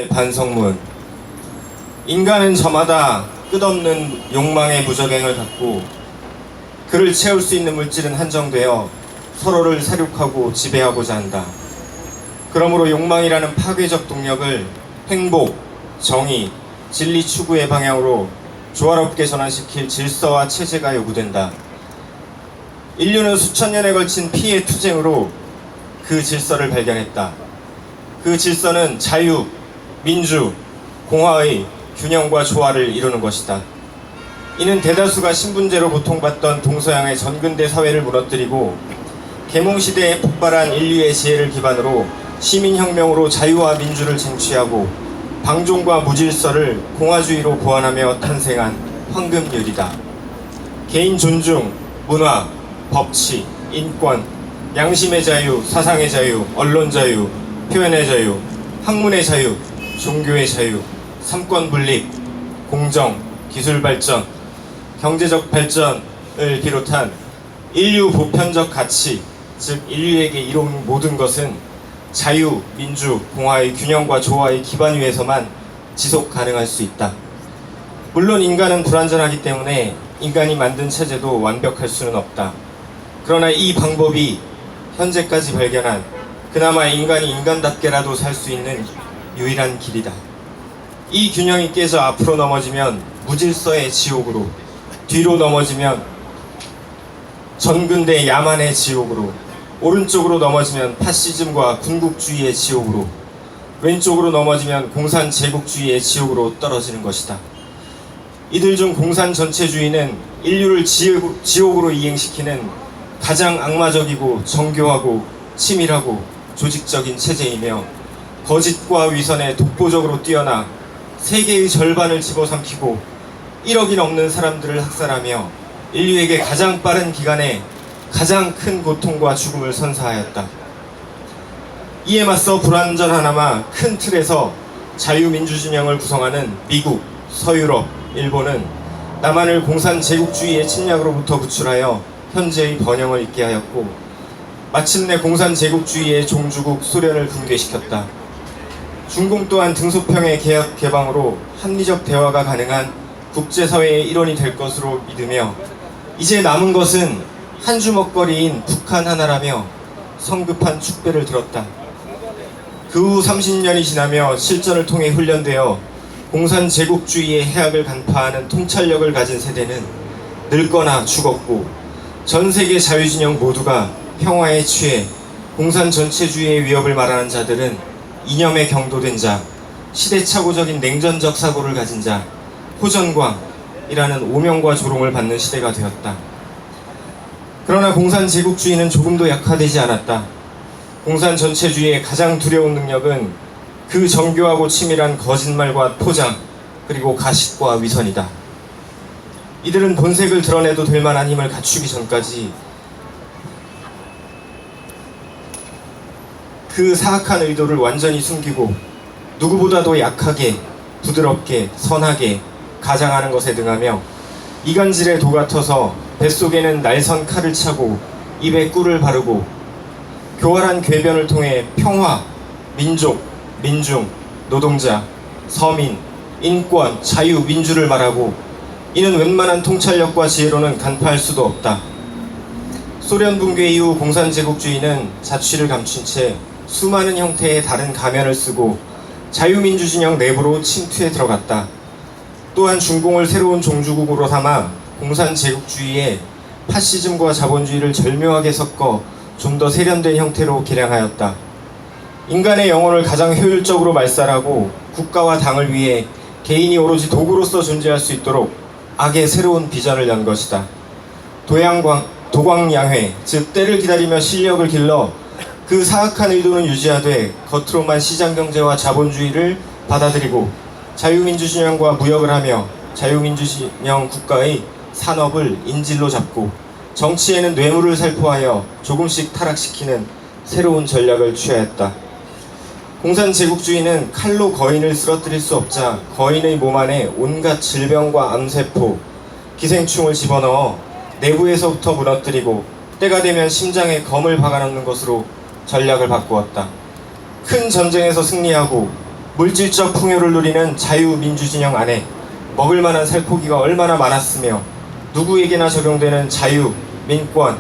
반성문. 인간은 저마다 끝없는 욕망의 무적행을 갖고 그를 채울 수 있는 물질은 한정되어 서로를 사륙하고 지배하고자 한다. 그러므로 욕망이라는 파괴적 동력을 행복, 정의, 진리 추구의 방향으로 조화롭게 전환시킬 질서와 체제가 요구된다. 인류는 수천 년에 걸친 피해 투쟁으로 그 질서를 발견했다. 그 질서는 자유, 민주, 공화의 균형과 조화를 이루는 것이다. 이는 대다수가 신분제로 고통받던 동서양의 전근대 사회를 무너뜨리고 계몽시대에 폭발한 인류의 지혜를 기반으로 시민혁명으로 자유와 민주를 쟁취하고 방종과 무질서를 공화주의로 보완하며 탄생한 황금률이다. 개인 존중, 문화, 법치, 인권, 양심의 자유, 사상의 자유, 언론 자유, 표현의 자유, 학문의 자유, 종교의 자유, 삼권 분립, 공정, 기술 발전, 경제적 발전을 비롯한 인류 보편적 가치, 즉 인류에게 이로운 모든 것은 자유, 민주, 공화의 균형과 조화의 기반 위에서만 지속 가능할 수 있다. 물론 인간은 불완전하기 때문에 인간이 만든 체제도 완벽할 수는 없다. 그러나 이 방법이 현재까지 발견한 그나마 인간이 인간답게라도 살 수 있는 유일한 길이다. 이 균형이 깨져 앞으로 넘어지면 무질서의 지옥으로, 뒤로 넘어지면 전근대 야만의 지옥으로, 오른쪽으로 넘어지면 파시즘과 군국주의의 지옥으로, 왼쪽으로 넘어지면 공산 제국주의의 지옥으로 떨어지는 것이다. 이들 중 공산 전체주의는 인류를 지옥으로 이행시키는 가장 악마적이고 정교하고 치밀하고 조직적인 체제이며 거짓과 위선에 독보적으로 뛰어나 세계의 절반을 집어삼키고 1억이 넘는 사람들을 학살하며 인류에게 가장 빠른 기간에 가장 큰 고통과 죽음을 선사하였다. 이에 맞서 불완전하나마 큰 틀에서 자유민주진영을 구성하는 미국, 서유럽, 일본은 남한을 공산 제국주의의 침략으로부터 구출하여 현재의 번영을 잇게 하였고 마침내 공산 제국주의의 종주국 소련을 붕괴시켰다. 중공 또한 등소평의 개혁 개방으로 합리적 대화가 가능한 국제사회의 일원이 될 것으로 믿으며 이제 남은 것은 한 주먹거리인 북한 하나라며 성급한 축배를 들었다. 그 후 30년이 지나며 실전을 통해 훈련되어 공산 제국주의의 해악을 간파하는 통찰력을 가진 세대는 늙거나 죽었고 전 세계 자유진영 모두가 평화에 취해 공산 전체주의의 위협을 말하는 자들은 이념에 경도된 자, 시대착오적인 냉전적 사고를 가진 자, 호전광이라는 오명과 조롱을 받는 시대가 되었다. 그러나 공산 제국주의는 조금도 약화되지 않았다. 공산 전체주의의 가장 두려운 능력은 그 정교하고 치밀한 거짓말과 포장, 그리고 가식과 위선이다. 이들은 본색을 드러내도 될 만한 힘을 갖추기 전까지 그 사악한 의도를 완전히 숨기고 누구보다도 약하게, 부드럽게, 선하게 가장하는 것에 등하며 이간질에 도같아서 뱃속에는 날선 칼을 차고 입에 꿀을 바르고 교활한 궤변을 통해 평화, 민족, 민중, 노동자, 서민, 인권, 자유, 민주를 말하고 이는 웬만한 통찰력과 지혜로는 간파할 수도 없다. 소련 붕괴 이후 공산 제국주의는 자취를 감춘 채 수많은 형태의 다른 가면을 쓰고 자유민주진영 내부로 침투해 들어갔다. 또한 중공을 새로운 종주국으로 삼아 공산 제국주의에 파시즘과 자본주의를 절묘하게 섞어 좀 더 세련된 형태로 개량하였다. 인간의 영혼을 가장 효율적으로 말살하고 국가와 당을 위해 개인이 오로지 도구로서 존재할 수 있도록 악의 새로운 비전을 연 것이다. 도광양회, 즉 때를 기다리며 실력을 길러 그 사악한 의도는 유지하되 겉으로만 시장경제와 자본주의를 받아들이고 자유민주진영과 무역을 하며 자유민주진영 국가의 산업을 인질로 잡고 정치에는 뇌물을 살포하여 조금씩 타락시키는 새로운 전략을 취하였다. 공산 제국주의는 칼로 거인을 쓰러뜨릴 수 없자 거인의 몸 안에 온갖 질병과 암세포, 기생충을 집어넣어 내부에서부터 무너뜨리고 때가 되면 심장에 검을 박아넣는 것으로 전략을 바꾸었다. 큰 전쟁에서 승리하고 물질적 풍요를 누리는 자유민주진영 안에 먹을 만한 살코기가 얼마나 많았으며 누구에게나 적용되는 자유, 민권,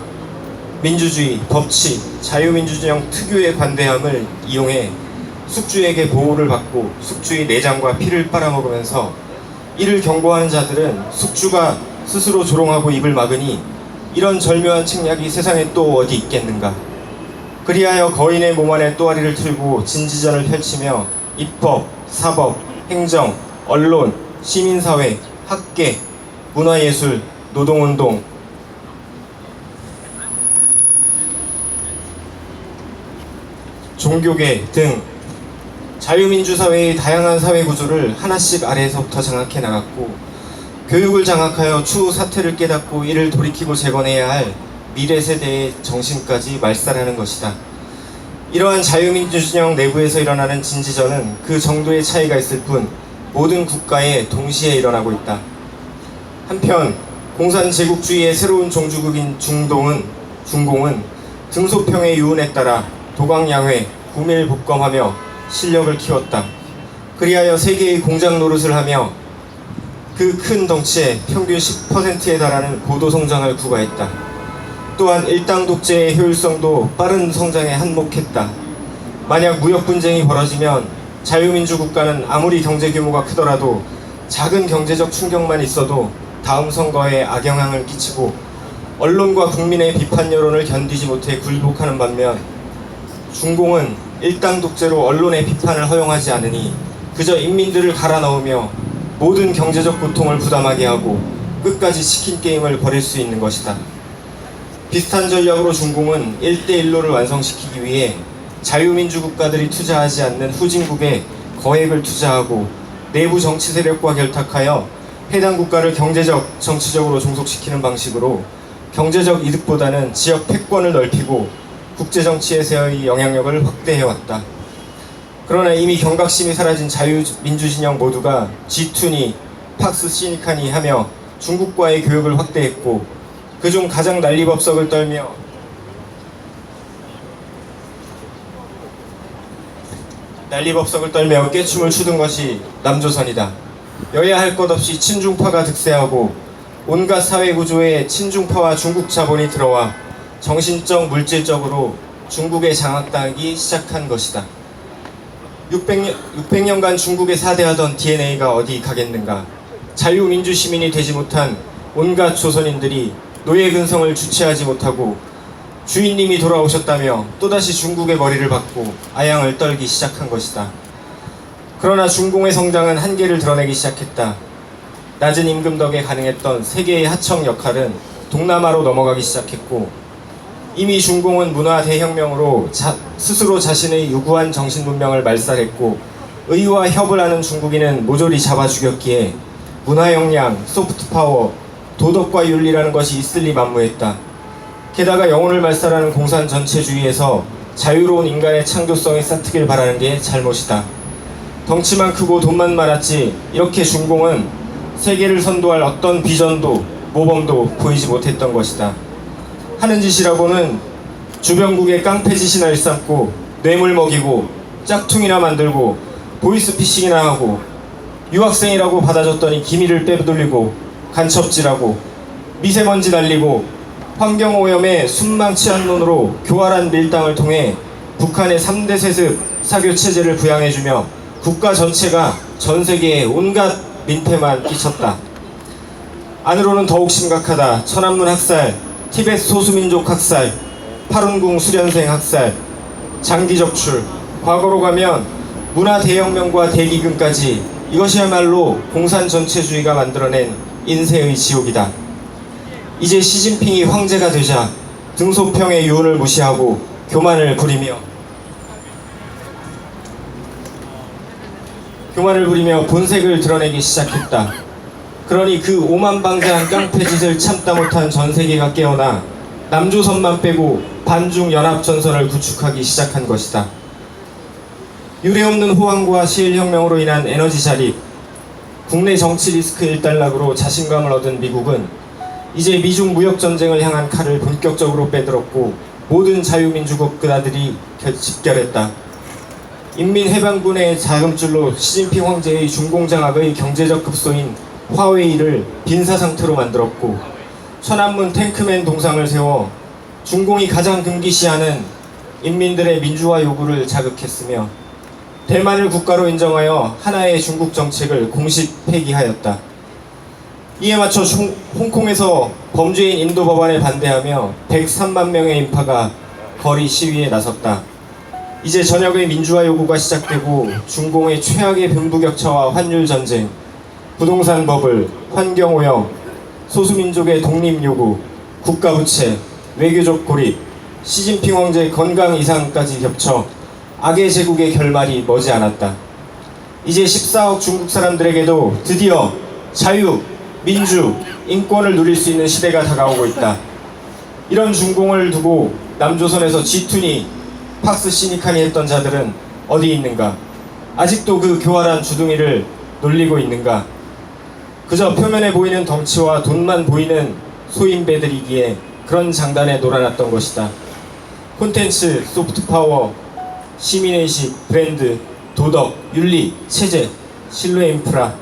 민주주의, 법치, 자유민주진영 특유의 관대함을 이용해 숙주에게 보호를 받고 숙주의 내장과 피를 빨아먹으면서 이를 경고하는 자들은 숙주가 스스로 조롱하고 입을 막으니 이런 절묘한 책략이 세상에 또 어디 있겠는가. 그리하여 거인의 몸 안에 또아리를 틀고 진지전을 펼치며 입법, 사법, 행정, 언론, 시민사회, 학계, 문화예술, 노동운동, 종교계 등 자유민주사회의 다양한 사회구조를 하나씩 아래에서부터 장악해 나갔고, 교육을 장악하여 추후 사태를 깨닫고 이를 돌이키고 재건해야 할 미래 세대의 정신까지 말살하는 것이다. 이러한 자유민주진영 내부에서 일어나는 진지전은 그 정도의 차이가 있을 뿐 모든 국가에 동시에 일어나고 있다. 한편 공산제국주의의 새로운 종주국인 중공은 등소평의 유언에 따라 도광양회, 구밀복검하며 실력을 키웠다. 그리하여 세계의 공장 노릇을 하며 그 큰 덩치에 평균 10%에 달하는 고도 성장을 구가했다. 또한 일당 독재의 효율성도 빠른 성장에 한몫했다. 만약 무역 분쟁이 벌어지면 자유민주 국가는 아무리 경제 규모가 크더라도 작은 경제적 충격만 있어도 다음 선거에 악영향을 끼치고 언론과 국민의 비판 여론을 견디지 못해 굴복하는 반면, 중공은 일당 독재로 언론의 비판을 허용하지 않으니 그저 인민들을 갈아 넣으며 모든 경제적 고통을 부담하게 하고 끝까지 치킨 게임을 벌일 수 있는 것이다. 비슷한 전략으로 중공은 1대1로를 완성시키기 위해 자유민주 국가들이 투자하지 않는 후진국에 거액을 투자하고 내부 정치 세력과 결탁하여 해당 국가를 경제적, 정치적으로 종속시키는 방식으로 경제적 이득보다는 지역 패권을 넓히고 국제정치에서의 영향력을 확대해왔다. 그러나 이미 경각심이 사라진 자유민주진영 모두가 G2니 팍스 시니카니 하며 중국과의 교역을 확대했고, 그중 가장 난리법석을 떨며 깨춤을 추던 것이 남조선이다. 여야 할 것 없이 친중파가 득세하고 온갖 사회구조에 친중파와 중국 자본이 들어와 정신적, 물질적으로 중국에 장악당하기 시작한 것이다. 600년간 중국에 사대하던 DNA가 어디 가겠는가. 자유민주 시민이 되지 못한 온갖 조선인들이 노예 근성을 주체하지 못하고 주인님이 돌아오셨다며 또다시 중국의 머리를 받고 아양을 떨기 시작한 것이다. 그러나 중공의 성장은 한계를 드러내기 시작했다. 낮은 임금 덕에 가능했던 세계의 하청 역할은 동남아로 넘어가기 시작했고, 이미 중공은 문화 대혁명으로 스스로 자신의 유구한 정신문명을 말살했고 의와 협을 하는 중국인은 모조리 잡아 죽였기에 문화 역량, 소프트 파워, 도덕과 윤리라는 것이 있을 리 만무했다. 게다가 영혼을 말살하는 공산 전체주의에서 자유로운 인간의 창조성이 싹트길 바라는 게 잘못이다. 덩치만 크고 돈만 많았지 이렇게 중공은 세계를 선도할 어떤 비전도 모범도 보이지 못했던 것이다. 하는 짓이라고는 주변국의 깡패짓이나 일삼고 뇌물 먹이고 짝퉁이나 만들고 보이스피싱이나 하고 유학생이라고 받아줬더니 기밀을 빼돌리고 간첩질하고 미세먼지 날리고 환경오염에 순망치한 논으로 교활한 밀당을 통해 북한의 3대 세습 사교체제를 부양해주며 국가 전체가 전세계에 온갖 민폐만 끼쳤다. 안으로는 더욱 심각하다. 천안문 학살, 티베트 소수민족 학살, 파룬궁 수련생 학살, 장기 적출, 과거로 가면 문화 대혁명과 대기근까지 이것이야말로 공산 전체주의가 만들어낸 인세의 지옥이다. 이제 시진핑이 황제가 되자 등소평의 유언을 무시하고 교만을 부리며 본색을 드러내기 시작했다. 그러니 그 오만방자한 깡패짓을 참다 못한 전세계가 깨어나 남조선만 빼고 반중연합전선을 구축하기 시작한 것이다. 유례없는 호황과 시일혁명으로 인한 에너지 자립, 국내 정치 리스크 일단락으로 자신감을 얻은 미국은 이제 미중 무역전쟁을 향한 칼을 본격적으로 빼들었고 모든 자유민주국 국가들이 집결했다. 인민해방군의 자금줄로 시진핑 황제의 중공장학의 경제적 급소인 화웨이를 빈사 상태로 만들었고, 천안문 탱크맨 동상을 세워 중공이 가장 금기시하는 인민들의 민주화 요구를 자극했으며, 대만을 국가로 인정하여 하나의 중국 정책을 공식 폐기하였다. 이에 맞춰 홍콩에서 범죄인 인도 법안에 반대하며 103만 명의 인파가 거리 시위에 나섰다. 이제 전역의 민주화 요구가 시작되고, 중공의 최악의 빈부격차와 환율 전쟁, 부동산 버블, 환경오염, 소수민족의 독립 요구, 국가부채, 외교적 고립, 시진핑 황제의 건강 이상까지 겹쳐 악의 제국의 결말이 머지않았다. 이제 14억 중국 사람들에게도 드디어 자유, 민주, 인권을 누릴 수 있는 시대가 다가오고 있다. 이런 중공을 두고 남조선에서 G2니 팍스 시니카니 했던 자들은 어디 있는가? 아직도 그 교활한 주둥이를 놀리고 있는가? 그저 표면에 보이는 덩치와 돈만 보이는 소인배들이기에 그런 장단에 놀아났던 것이다. 콘텐츠, 소프트파워, 시민의식, 브랜드, 도덕, 윤리, 체제, 신뢰 인프라,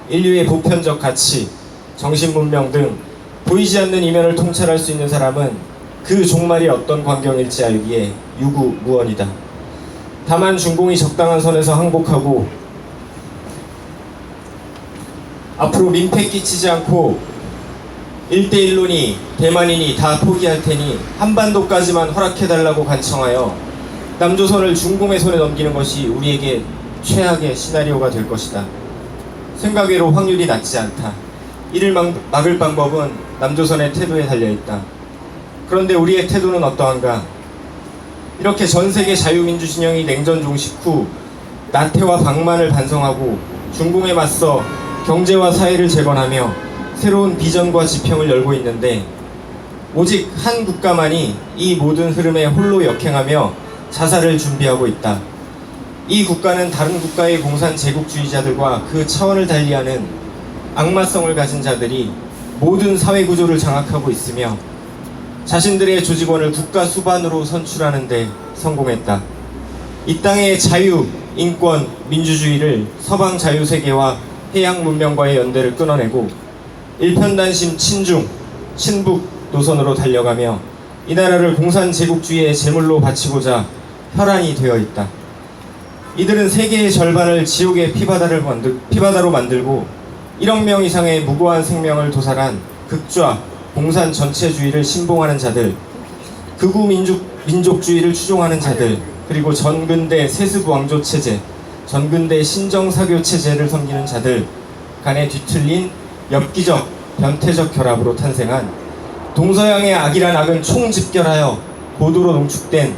인류의 보편적 가치, 정신문명 등 보이지 않는 이면을 통찰할 수 있는 사람은 그 종말이 어떤 광경일지 알기에 유구무원이다. 다만 중공이 적당한 선에서 항복하고 앞으로 민폐 끼치지 않고 1대1론이 대만인이 다 포기할 테니 한반도까지만 허락해달라고 간청하여 남조선을 중공의 손에 넘기는 것이 우리에게 최악의 시나리오가 될 것이다. 생각외로 확률이 낮지 않다. 이를 막을 방법은 남조선의 태도에 달려있다. 그런데 우리의 태도는 어떠한가? 이렇게 전세계 자유민주 진영이 냉전 종식 후 나태와 방만을 반성하고 중공에 맞서 경제와 사회를 재건하며 새로운 비전과 지평을 열고 있는데, 오직 한 국가만이 이 모든 흐름에 홀로 역행하며 자살을 준비하고 있다. 이 국가는 다른 국가의 공산 제국주의자들과 그 차원을 달리하는 악마성을 가진 자들이 모든 사회 구조를 장악하고 있으며 자신들의 조직원을 국가 수반으로 선출하는 데 성공했다. 이 땅의 자유, 인권, 민주주의를 서방 자유세계와 해양 문명과의 연대를 끊어내고 일편단심 친중, 친북 노선으로 달려가며 이 나라를 공산 제국주의의 제물로 바치고자 혈안이 되어 있다. 이들은 세계의 절반을 지옥의 피바다로 만들고 1억 명 이상의 무고한 생명을 도살한 극좌 공산 전체주의를 신봉하는 자들, 극우 민족주의를 추종하는 자들, 그리고 전근대 세습 왕조 체제, 전근대 신정사교 체제를 섬기는 자들 간에 뒤틀린 엽기적, 변태적 결합으로 탄생한 동서양의 악이란 악은 총집결하여 고도로 농축된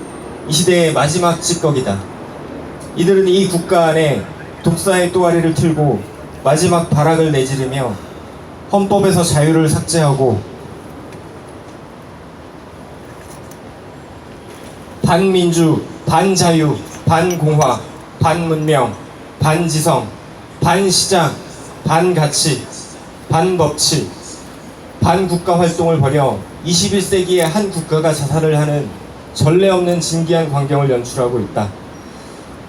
이 시대의 마지막 찌꺼기다. 이들은 이 국가 안에 독사의 또아리를 틀고 마지막 발악을 내지르며 헌법에서 자유를 삭제하고 반민주, 반자유, 반공화, 반문명, 반지성, 반시장, 반가치, 반법치, 반국가 활동을 벌여 21세기의 한 국가가 자살을 하는 전례 없는 진기한 광경을 연출하고 있다.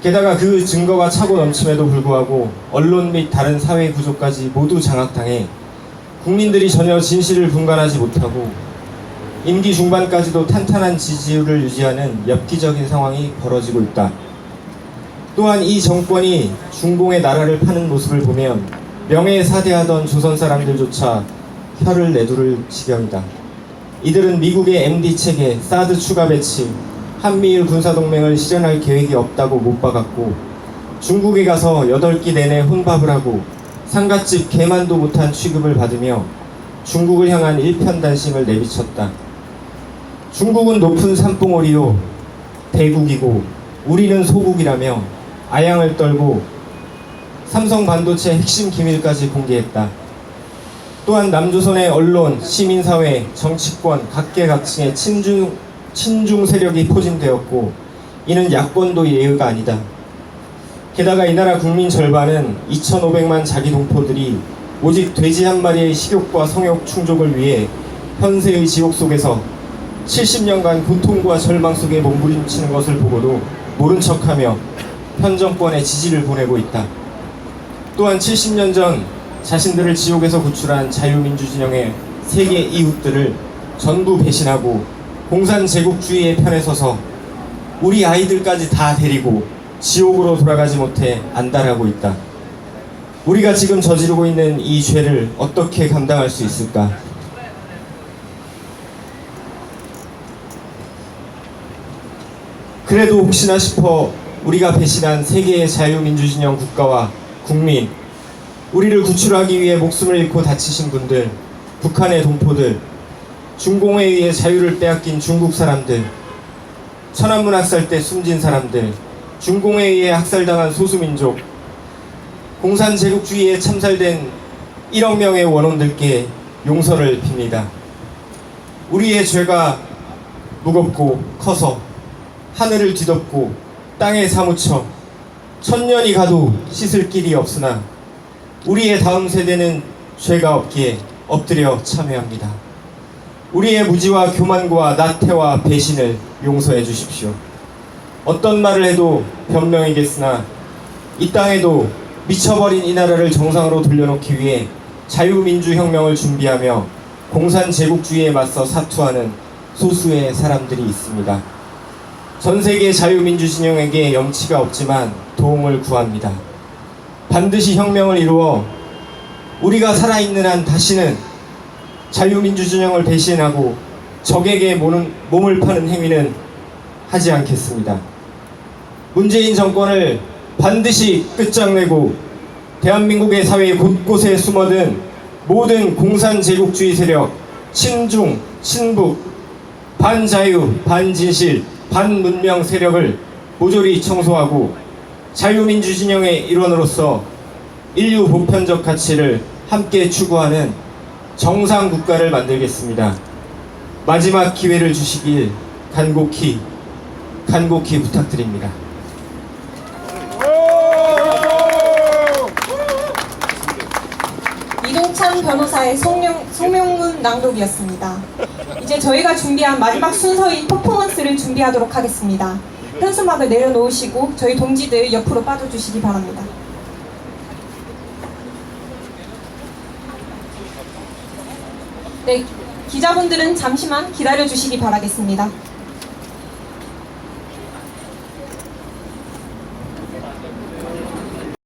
게다가 그 증거가 차고 넘침에도 불구하고 언론 및 다른 사회 구조까지 모두 장악당해 국민들이 전혀 진실을 분간하지 못하고 임기 중반까지도 탄탄한 지지율을 유지하는 엽기적인 상황이 벌어지고 있다. 또한 이 정권이 중공의 나라를 파는 모습을 보면 명예에 사대하던 조선 사람들조차 혀를 내두를 지경이다. 이들은 미국의 MD 체계, 사드 추가 배치, 한미일 군사동맹을 실현할 계획이 없다고 못 박았고, 중국에 가서 8끼 내내 혼밥을 하고 상갓집 개만도 못한 취급을 받으며 중국을 향한 일편단심을 내비쳤다. 중국은 높은 산봉우리요 대국이고 우리는 소국이라며 아양을 떨고 삼성 반도체 핵심 기밀까지 공개했다. 또한 남조선의 언론, 시민사회, 정치권, 각계각층의 친중 세력이 포진되었고 이는 야권도 예의가 아니다. 게다가 이 나라 국민 절반은 2,500만 자기 동포들이 오직 돼지 한 마리의 식욕과 성욕 충족을 위해 현세의 지옥 속에서 70년간 고통과 절망 속에 몸부림치는 것을 보고도 모른 척하며 현 정권의 지지를 보내고 있다. 또한 70년 전 자신들을 지옥에서 구출한 자유민주진영의 세계 이웃들을 전부 배신하고 공산제국주의의 편에 서서 우리 아이들까지 다 데리고 지옥으로 돌아가지 못해 안달하고 있다. 우리가 지금 저지르고 있는 이 죄를 어떻게 감당할 수 있을까? 그래도 혹시나 싶어 우리가 배신한 세계의 자유민주진영 국가와 국민, 우리를 구출하기 위해 목숨을 잃고 다치신 분들, 북한의 동포들, 중공에 의해 자유를 빼앗긴 중국 사람들, 천안문 학살 때 숨진 사람들, 중공에 의해 학살당한 소수민족, 공산제국주의에 참살된 1억 명의 원혼들께 용서를 빕니다. 우리의 죄가 무겁고 커서 하늘을 뒤덮고 땅에 사무쳐 천년이 가도 씻을 길이 없으나 우리의 다음 세대는 죄가 없기에 엎드려 참회합니다. 우리의 무지와 교만과 나태와 배신을 용서해 주십시오. 어떤 말을 해도 변명이겠으나 이 땅에도 미쳐버린 이 나라를 정상으로 돌려놓기 위해 자유민주혁명을 준비하며 공산제국주의에 맞서 사투하는 소수의 사람들이 있습니다. 전세계 자유민주진영에게 염치가 없지만 도움을 구합니다. 반드시 혁명을 이루어 우리가 살아있는 한 다시는 자유민주진영을 배신하고 적에게 몸을 파는 행위는 하지 않겠습니다. 문재인 정권을 반드시 끝장내고 대한민국의 사회 곳곳에 숨어든 모든 공산제국주의 세력, 친중, 친북, 반자유, 반진실, 반문명 세력을 모조리 청소하고 자유민주진영의 일원으로서 인류 보편적 가치를 함께 추구하는 정상국가를 만들겠습니다. 마지막 기회를 주시길 간곡히 부탁드립니다. 이동찬 변호사의 성명문 낭독이었습니다. 이제 저희가 준비한 마지막 순서인 퍼포먼스를 준비하도록 하겠습니다. 현수막을 내려놓으시고 저희 동지들 옆으로 빠져주시기 바랍니다. 네, 기자분들은 잠시만 기다려주시기 바라겠습니다.